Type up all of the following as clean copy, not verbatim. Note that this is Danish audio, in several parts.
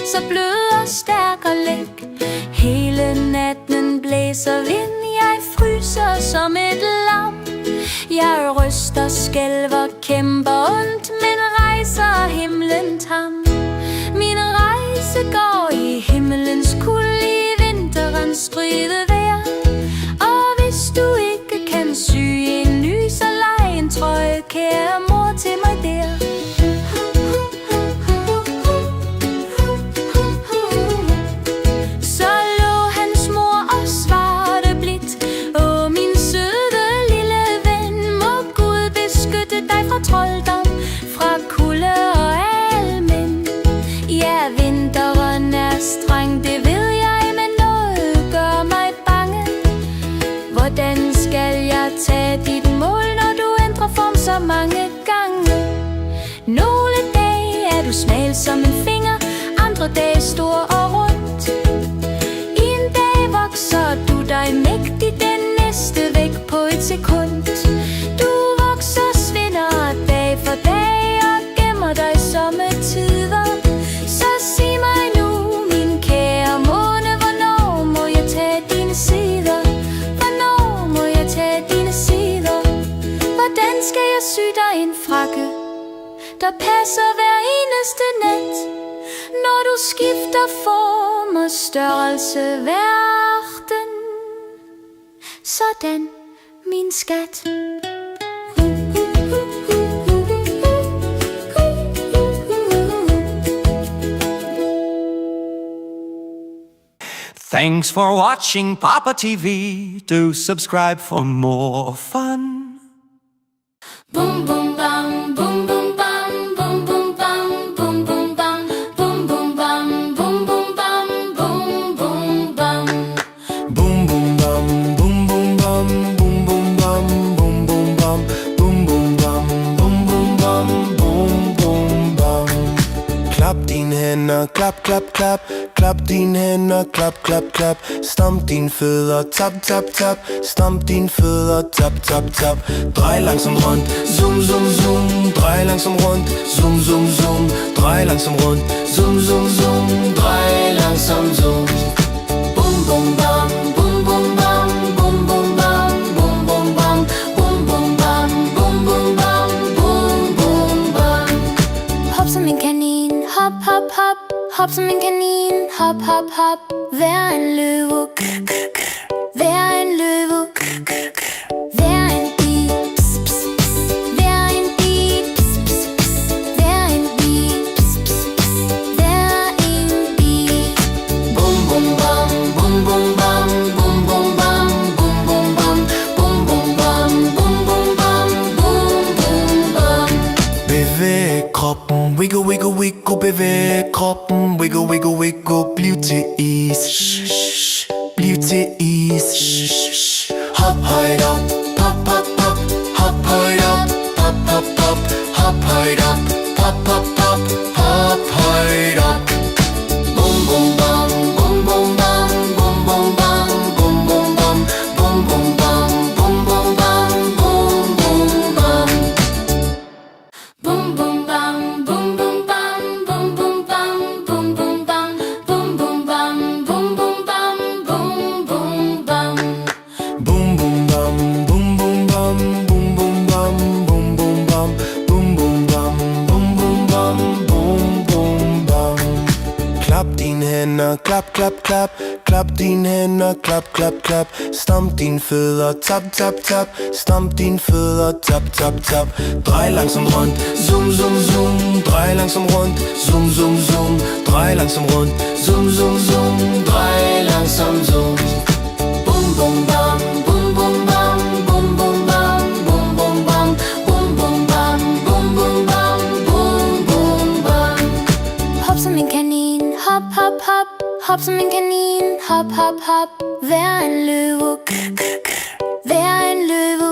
så blød og stærk og læk. Hele natten blæser vind, jeg fryser som et lam. Jeg ryster, skælver, kæmper ondt, men rejser himlen tam. Min rejse går i himlens kuld, i vinterens stryde vejr. Og hvis du ikke kan sy en ny, så leg en trøje, kære mor, til mig der. Så lå hans mor og svarte blidt: åh, min søde lille ven, må Gud beskytte dig fra trolddom, fra kulde og almen. Ja, vinteren er streng, det ved jeg, men noget gør mig bange. Hvordan skal jeg tage dit mål, når du ændrer form så mange gange? Nogle dage er du smal som en finger, andre dage stor og rundt. En dag vokser du dig mægtig, den næste væk på et sekund. Du vokser, svinder dag for dag og gemmer dig sommetider. Så sig mig nu, min kære måne, hvornår må jeg tage dine sider? Hvornår må jeg tage dine sider? Hvordan skal jeg sy dig en frakke, der passer hver eneste nat, når du skifter form og størrelse hver aften? Sådan, min skat. Thanks for watching Papa TV. Do subscribe for more fun. Boom boom bam, boom boom bam, boom boom bam, boom boom bam, boom boom bam, boom boom bam, boom boom bam. Boom boom bam, boom boom bam, boom boom bam, boom boom bam, boom boom bam, boom boom bam, boom boom bam. Klap dine hænder, klap, klap, klap. Klap dine hænder, klap, klap, klap. Stamp dine fødder, tap, tap, tap. Stamp dine fødder, tap, tap, tap. Drej langsomt rundt, zoom, zoom, zoom. Drej langsomt rundt, zoom, zoom, zoom. Drej langsomt rundt, zoom, zoom, zoom. Drej langsomt, zoom. Boom, boom, bam, boom, boom, bam, boom, boom, bam, boom, boom, bam, boom, boom, bam, boom, boom, bam, boom, boom, bam. Hop som en kanin, hop, hop, hop. Hop som en kanin, hop, hop, hop. Vær en løve, vær en løve. Vær en bi, vær en bi, vær en bi, vær en bi. Boom, boom, bam, boom, boom, bam, boom, boom, bam, boom, boom, bam, boom, boom, bam, boom, boom, bam, boom, boom, bam. Bevæg kroppen, wiggle, wiggle, wiggle. Bevæg kroppen, wiggle, wiggle, wiggle. Bliv til is, bliv til is. Hop højt op, pop, pop, pop. Hop højt op, pop, pop, pop. Hop højt op, pop, pop, pop. Hop højt op. Boom, boom, bam, boom, boom, bam, boom, boom, bam, boom, boom, bam, boom, boom, bam, boom, boom, bam, boom, boom, bam. Boom boom bam, boom boom bam, boom boom bam, boom boom bam, boom boom bam, boom boom bam, boom boom bam. Boom, boom, bam, boom, boom, bam, boom, boom, bam, boom, boom, bam, boom, boom, bam, boom, boom, bam, boom, boom, bam. Klap dine hænder, klap, klap, klap. Klap dine hænder, klap, klap, klap. Stamp dine fødder, tap, tap, tap. Stamp dine fødder, tap, tap, tap. Drej langsomt rundt, zoom, zoom, zoom. Drej langsomt rundt, zoom, zoom, zoom. Drej langsomt rundt, zoom, zoom, zoom. Drej langsomt, zoom. Boom, boom, bam, boom, boom, bam, boom, boom, bam, boom, boom, bam, boom, boom, bam, boom, boom, bam, boom, boom, bam. Hop som en kanin, hop, hop, hop. Hop som en kanin, hop, hop, hop. Vær en løve, vær en løve.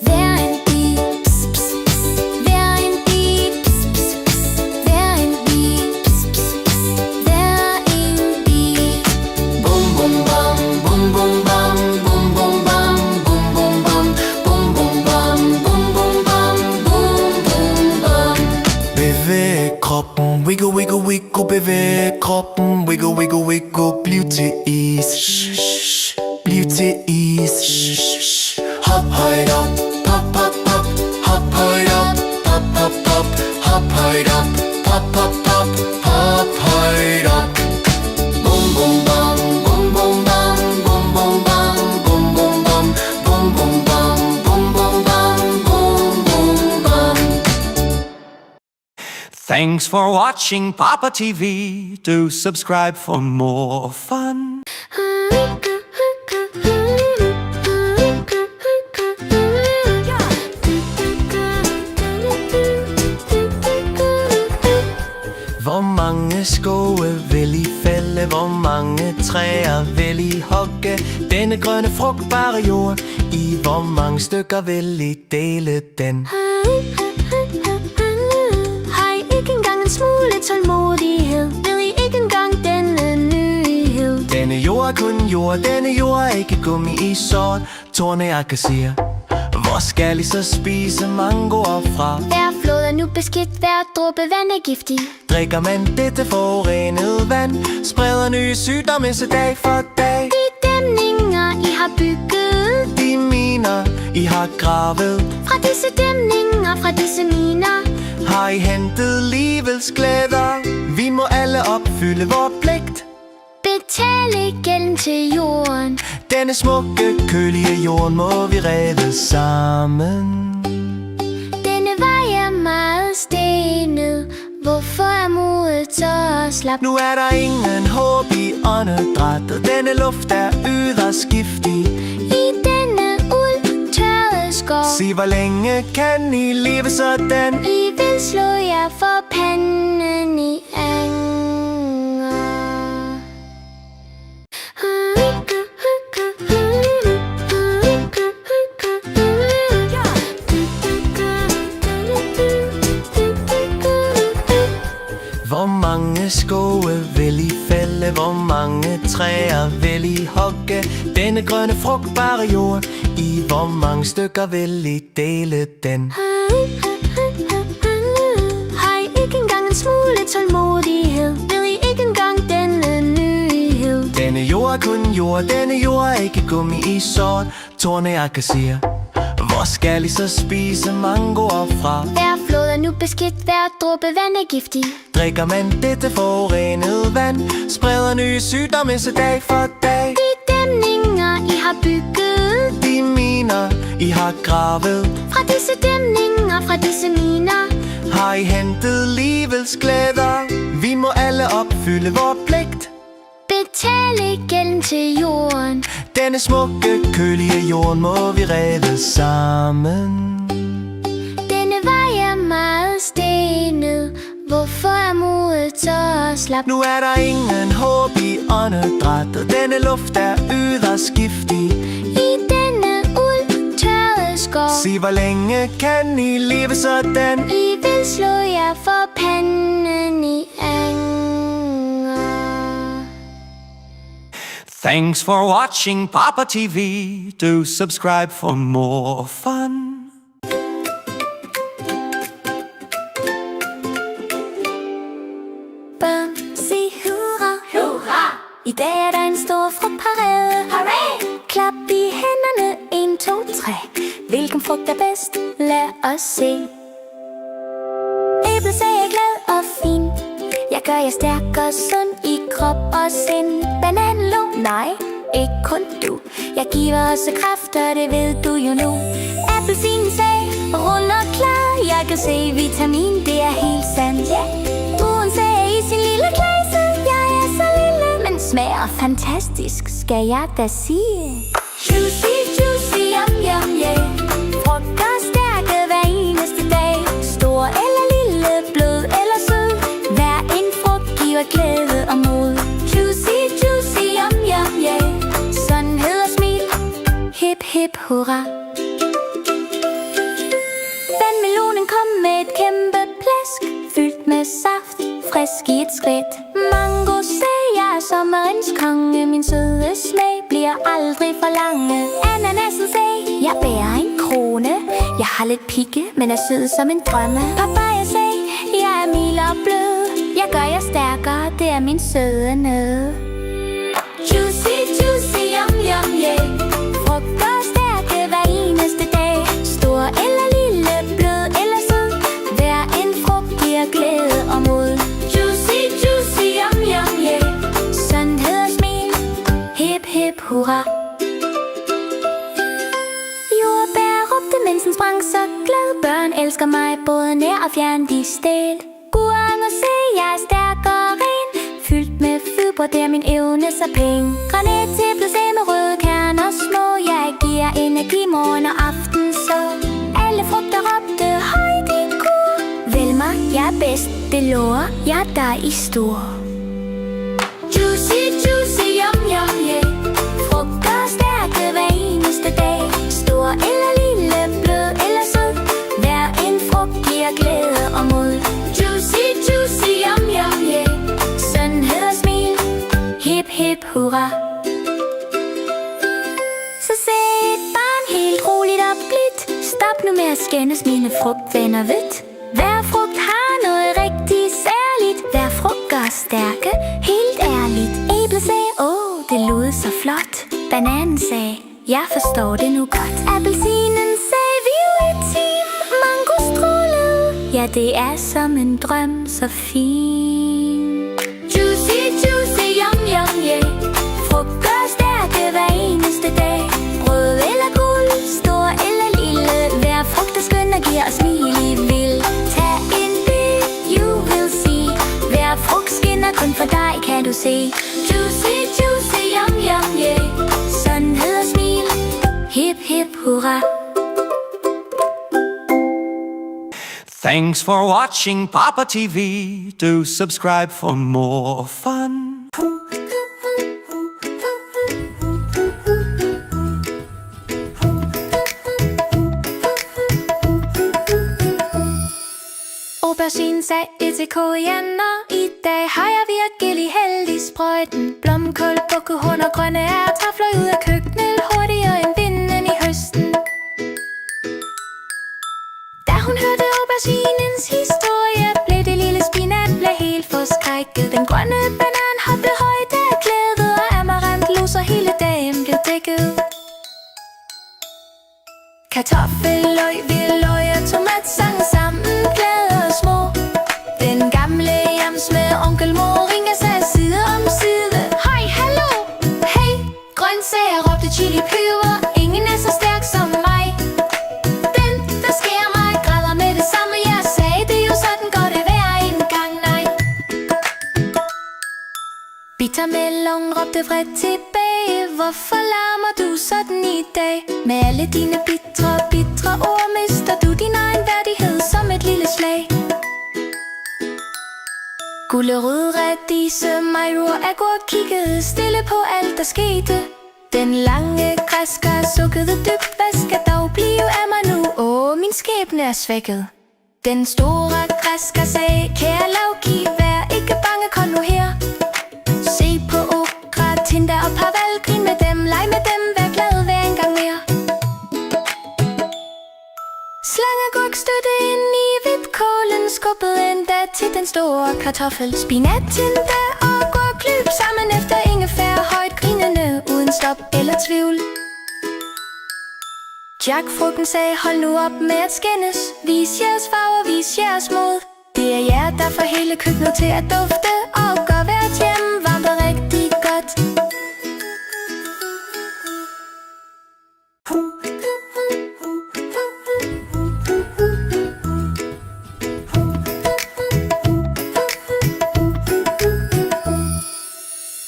Vær en bi, vær en bi, vær en bi, vær en bi. Boom, boom, bam, boom, boom, bam, boom, boom, bam, boom, boom, bam, boom, boom, bam, boom, boom, bam, boom, boom, bam. Bevæg kroppen, Wiggle, wiggle, wiggle, bevæg kroppen. Wiggle, wiggle, wiggle, bliv til is. Bliv til is. Hop højt op, pop, pop, pop. Hop højt op, pop, pop, pop. Hop højt op, pop, pop, pop. Hop højt op. Bum, bum, bum, bum, bum, bum. Bum, bum, bum, bum, bum, bum. Bum, bum, bum, bum, bum, bum. Bum, bum, bum. Thanks for watching Papa TV. Do subscribe for more fun. Hvor mange skove vil I fælde? Hvor mange træer vil I hugge? Denne grønne frugtbare jord, i hvor mange stykker vil I dele den? Har I ikke engang en smule tålmodighed? Ved I ikke engang denne nyhed? Denne jord er kun jord, denne jord er ikke gummi i sort. Torneakker siger, hvor skal I så spise mangoer fra? Hver flod er nu beskidt, hver dråbe vand er giftig. Drikker man dette forurenede vand, spreder nye sygdomme så dag for dag. De dæmninger I har bygget, De miner, I har gravet, fra disse dæmninger, fra disse miner, har I hentet livets glæder. Vi må alle opfylde vor pligt. betale gælden til jorden. Denne smukke, kølige jord må vi redde sammen. Denne vej er meget stenet. Hvorfor er modet så slap? Nu er der ingen håb i åndedrættet. Denne luft er yderst giftig. I denne uldtørrede skov, Sig, hvor længe kan I leve sådan? I vil slå jer for panden i anger. Hvor mange skove vil I fælde? Hvor mange træer vil I hugge? Denne grønne frugtbare jord, i hvor mange stykker vil I dele den? Har I ikke engang en smule tålmodighed? Ved I ikke engang denne nyhed? Denne jord er kun jord, denne jord er ikke gummi i sort. Torneakker siger, hvor skal I så spise mangoer fra? Hver flod er nu beskidt, hver dråbe vand er giftig. Drikker man dette forurenede vand, spreder nye sygdomme så dag for dag. De dæmninger I har bygget, De miner, I har gravet, fra disse dæmninger, fra disse miner, har I hentet livets glæder. Vi må alle opfylde vor pligt. betale gælden til jorden. Denne smukke, kølige jord må vi redde sammen. Denne vej er meget stenet. Hvorfor er modet så slap? Nu er der ingen håb i åndedrættet. Denne luft er yderst giftig. I denne uldtørrede skov, Sig, hvor længe kan I leve sådan? I vil slå jer for panden i anger. Thanks for watching Papa TV. Do subscribe for more fun. Børn, sig hurra, hurra. I dag er der en stor frugtparade. Hooray! Klap i hænderne, 1, 2, 3. Hvilken frugt er bedst? Lad os se. Æblesag er glad og fin. Jeg gør jer stærk og sund i krop og sind. Bananlo? Nej, ikke kun du. Jeg giver også kræfter, det ved du jo nu. Appelsinsag, rund og klar. Jeg kan se vitamin, det er helt sandt. Druen sagde i sin lille klasse, jeg er så lille, men smager fantastisk, skal jeg da sige. Juicy, juicy, yum, yum, yeah. Frugt og stærke hver eneste dag. Stor eller lille, blød eller sød. Hver en frugt giver glæde og mod. Juicy, juicy, yum, yum, yeah. Sundhed og smil, hip, hip, hurra. Vandmelonen kom med et kæmpe plask, fyldt med saft, frisk i et skridt. Mango sagde jeg er sommerens konge, min søde smag bliver aldrig for lange. Ananasen sagde, jeg bærer en krone, jeg har lidt pigge, men er sød som en drømme. Papaya sagde, jeg er mild og blød, Jeg gør jer stærkere, det er min søde nøde. Juicy, juicy, yum, yum, yeah. Frugter stærke hver eneste dag. Stor eller lille, blød eller sød. Hver en frugt giver glæde og mod. Juicy, juicy, yum, yum, yeah. Sundhed og smil, hip, hip, hurra. Jordbær råbte, mens den sprang så glad. Børn elsker mig, både nær og fjern, de stæl. Gurang og se, jeg er stærk og ren. Fyldt med fibre, det er min evne så pæn. Granat til blød med røde kerner små. Jeg giver energi morgen og aften så. Alle frugter råbte højt i kur. Vælg mig, jeg er bedst, det lover jeg dig i stor. Juicy, juicy, yum, yum, yeah. Frugter stærke hver eneste dag. Stor eller lille, blød eller sød. Hver en frugt giver glæde og mod. Juicy, juicy, yum, yum, yeah. Sundhed og smil, hip, hip, hurra. Så sagde et barn helt roligt og blidt. Stop nu med at skændes, mine frugtvenner, vidt. Hver frugt har noget rigtig særligt. Hver frugt gør stærke, helt ærligt. Æble sagde, det lød så flot. Bananen sagde, jeg forstår det nu godt. Appelsinen sagde, vi er et team. Mango strålede, ja, det er som en drøm, så fin. Juicy, juicy, yum, yum, yeah. Frugter stærke hver eneste dag. Rød eller guld, stor eller lille. Hver frugt er skøn og giver os smil i vild. Tag en bid, you will see. Hver frugt skinner kun for dig, kan du se. Juicy, juicy, yum, yum, yeah. Sundhed og smil, hip, hip, hurra. Thanks for watching Papa TV. Do subscribe for more fun. Aubergine sagde til koriander. I dag har jeg virkelig heldig sprøjten. Blomkål, bukkehorn og grønne ærter fløj ud af køkkenet hurtigere end vinden i høsten. Da hun hørte auberginens historie, blev det lille spinat helt forskrækket. Den grønne banan hoppede højt af glæde, og amarant lå så hele dagen blev dækket. Kartoffel, løg, hvidløg og tomat sang sammen, glade og små. Den gamle jams med onkel Moringa sagde side om side. Hej, hallo, hey, grøntsager råbte chili peber. Ingen er så stærk som mig. Den, der skærer mig, græder med det samme. Jeg sagde det jo, sådan går det hver en gang, nej. Bittermelon råbte vredt tilbage. Hvorfor larmer du sådan i dag? Med alle dine bitre ord mister du din egen værdighed som et lille slag. Gulerod, radise, majro, agurk kiggede stille på alt der skete. Den lange græsker sukkede dybt. Hvad skal dog blive af mig nu? Min skæbne er svækket. Den store græsker sagde, kære Lauki, vær ikke bange, kom nu her. Se på okra, tinda og parval, grin med dem, leg med dem, vær glad hver en gang mere. Slangeagurk støtte ind i hvidkålen, skubbede endda til den store kartoffel. Spinat, tinda og agurk løb sammen efter ingefær, højt grinende, uden stop eller tvivl. Jackfrugten sagde, hold nu op med at skændes. Vis jeres farver, vis jeres mod. Det er jer, der får hele køkkenet til at dufte og gør hvert hjem varmt og rigtig godt.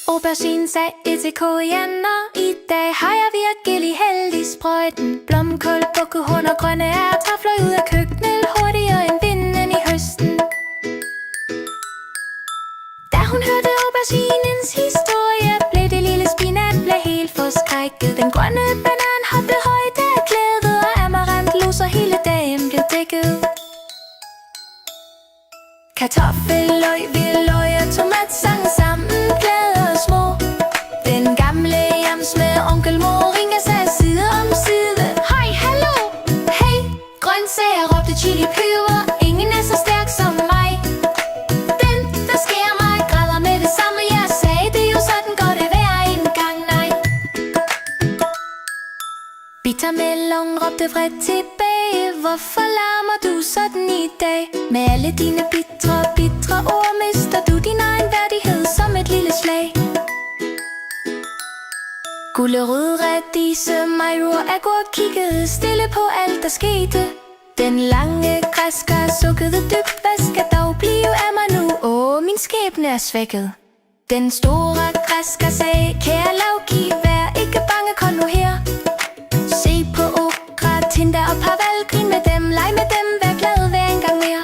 Aubergine sagde til koriander. I dag har jeg virkelig heldig sprøjten. Blomkål, bukkehorn og grønne ærter fløj ud af køkkenet hurtigere end vinden i høsten. Da hun hørte auberginens historie, blev det lille spinat helt forskrækket. Den grønne banan hoppede højt af glæde, og amarant lå så hele dagen blev dækket. Kartoffel, løg, hvidløg og tomat sang sammen, glade og små. Den gamle jams med onkel Moringa sagde side om side. Hej, hallo, hey, grøntsager råbte chili peber. Ingen er så stærk som mig. Den, der Watermelon råbte vredt tilbage. Hvorfor larmer du sådan i dag? Med alle dine bitre ord mister du din egen værdighed som et lille slag. Gulerod, radise, majro, agurk kiggede stille på alt der skete. Den lange græsker sukkede dybt. Hvad skal dog blive af mig nu? Åh, min skæbne er svækket. Den store græsker sagde, kære Lauki, vær ikke bange, kom nu her. Se på okra, tinda og parval, grin med dem, leg med dem, vær glad hver en gang mere.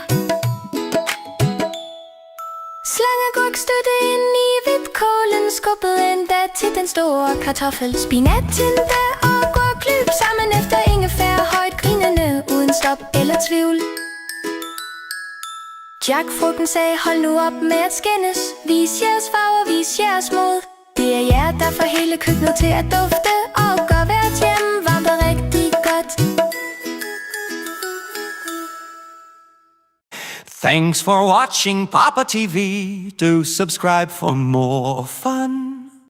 Slangeagurk støtte ind i hvidkålen, skubbede endda til den store kartoffel. Spinat, tinda og agurk løb sammen efter ingefær, højt grinende, uden stop eller tvivl. Jackfrugten sagde, hold nu op med at skændes. Vis jeres farver, vis jeres mod. Det er jer, der får hele køkkenet til at dufte og gør hvert hjem varmt og rigtig godt. Thanks for watching Papa TV. Do subscribe for more fun.